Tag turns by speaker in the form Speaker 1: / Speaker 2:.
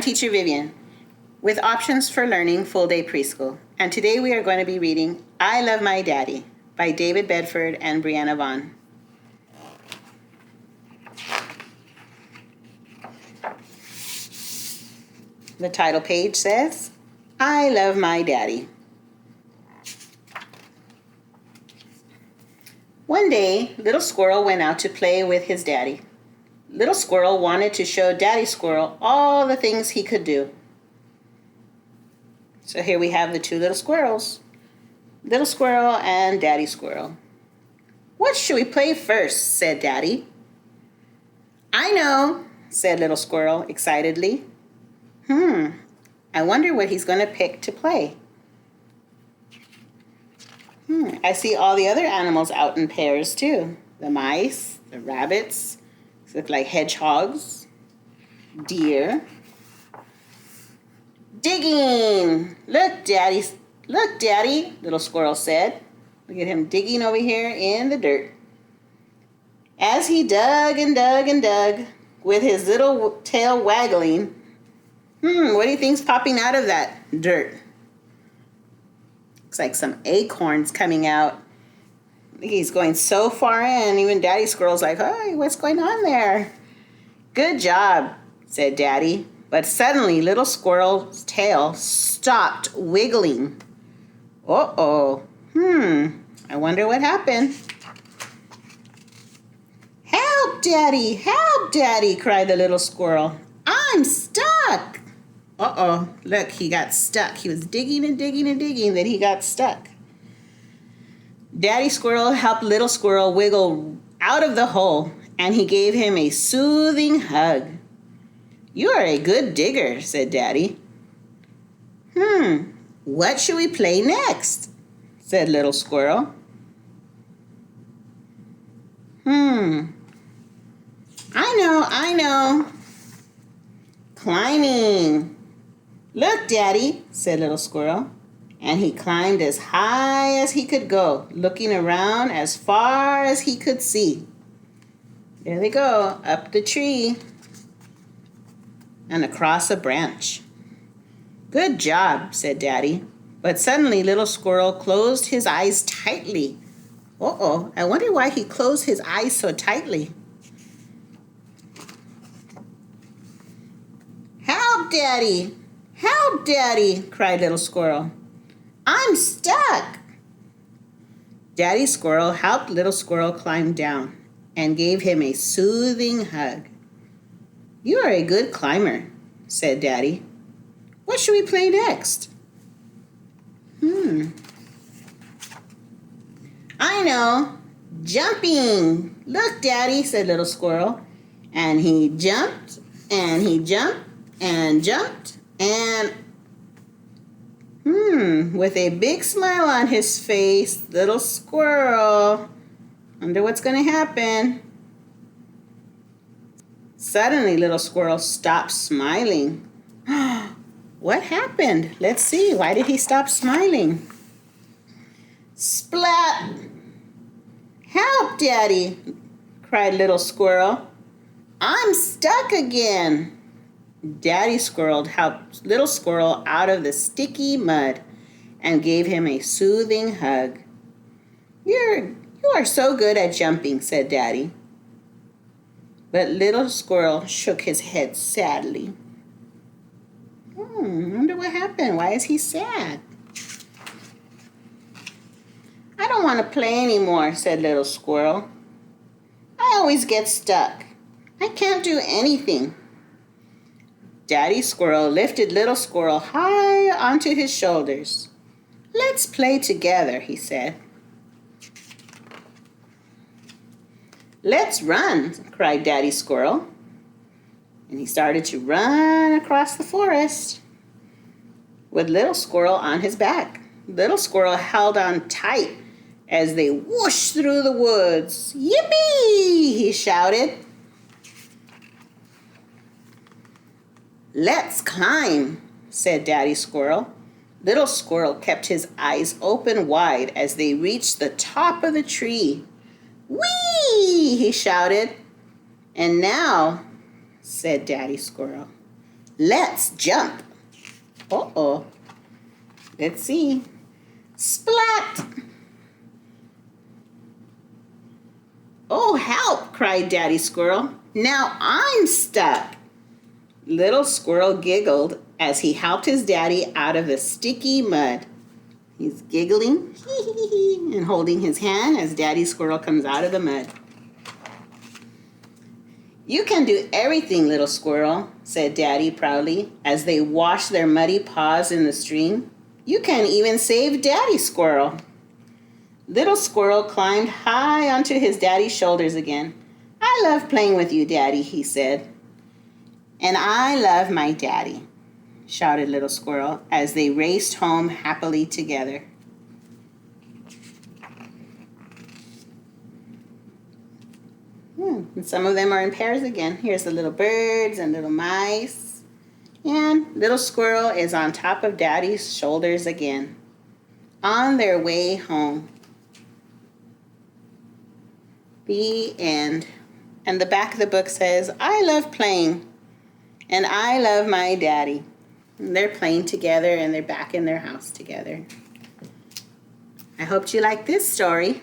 Speaker 1: teacher Vivian with Options for Learning Full Day Preschool. And today we are going to be reading I Love My Daddy by David Bedford and Brenna Vaughan. The title page says, I Love My Daddy. One day, Little Squirrel went out to play with his daddy. Little Squirrel wanted to show Daddy Squirrel all the things he could do. So here we have the two little squirrels, Little Squirrel and Daddy Squirrel. What should we play first? Said Daddy. I know, said Little Squirrel excitedly. I wonder what he's going to pick to play. I see all the other animals out in pairs too. The mice, the rabbits, look like hedgehogs, deer. Digging! Look, Daddy, Little Squirrel said. Look at him digging over here in the dirt. As he dug and dug and dug, with his little tail waggling, what do you think's popping out of that dirt? Looks like some acorns coming out. He's going so far in, even Daddy Squirrel's like, hey, what's going on there? Good job, said Daddy. But suddenly, Little Squirrel's tail stopped wiggling. Uh-oh. I wonder what happened. Help, Daddy, cried the little squirrel. I'm stuck. Uh-oh, look, he got stuck. He was digging and digging and digging, then he got stuck. Daddy Squirrel helped Little Squirrel wiggle out of the hole, and he gave him a soothing hug. You are a good digger, said Daddy. What should we play next? Said Little Squirrel. I know. Climbing. Look, Daddy, said Little Squirrel. And he climbed as high as he could go, looking around as far as he could see. There they go, up the tree and across a branch. Good job, said Daddy. But suddenly Little Squirrel closed his eyes tightly. Uh-oh, I wonder why he closed his eyes so tightly. Help, Daddy, cried Little Squirrel. I'm stuck. Daddy Squirrel helped Little Squirrel climb down and gave him a soothing hug. You are a good climber, said Daddy. What should we play next? I know. Jumping. Look, Daddy, said Little Squirrel. And he jumped, and he jumped, and jumped, and with a big smile on his face, Little Squirrel. Wonder what's going to happen. Suddenly, Little Squirrel stopped smiling. What happened? Let's see. Why did he stop smiling? Splat! Help, Daddy, cried Little Squirrel. I'm stuck again. Daddy Squirrel helped Little Squirrel out of the sticky mud and gave him a soothing hug. You are so good at jumping, said Daddy. But Little Squirrel shook his head sadly. I wonder what happened. Why is he sad? I don't want to play anymore, said Little Squirrel. I always get stuck. I can't do anything. Daddy Squirrel lifted Little Squirrel high onto his shoulders. Let's play together, he said. Let's run, cried Daddy Squirrel. And he started to run across the forest with Little Squirrel on his back. Little Squirrel held on tight as they whooshed through the woods. Yippee! He shouted. Let's climb, said Daddy Squirrel. Little Squirrel kept his eyes open wide as they reached the top of the tree. Whee! He shouted. And now, said Daddy Squirrel, Let's jump. Uh-oh. Let's see. Splat! Oh, help, cried Daddy Squirrel. Now I'm stuck. Little Squirrel giggled as he helped his daddy out of the sticky mud. He's giggling and holding his hand as Daddy Squirrel comes out of the mud. You can do everything, little squirrel, said Daddy proudly as they washed their muddy paws in the stream. You can even save Daddy Squirrel. Little Squirrel climbed high onto his daddy's shoulders again. I love playing with you, Daddy, he said. And I love my daddy, shouted Little Squirrel as they raced home happily together. And some of them are in pairs again. Here's the little birds and little mice. And Little Squirrel is on top of Daddy's shoulders again, on their way home. The end. And the back of the book says, I love playing, and I love my daddy. And they're playing together, and they're back in their house together. I hope you like this story.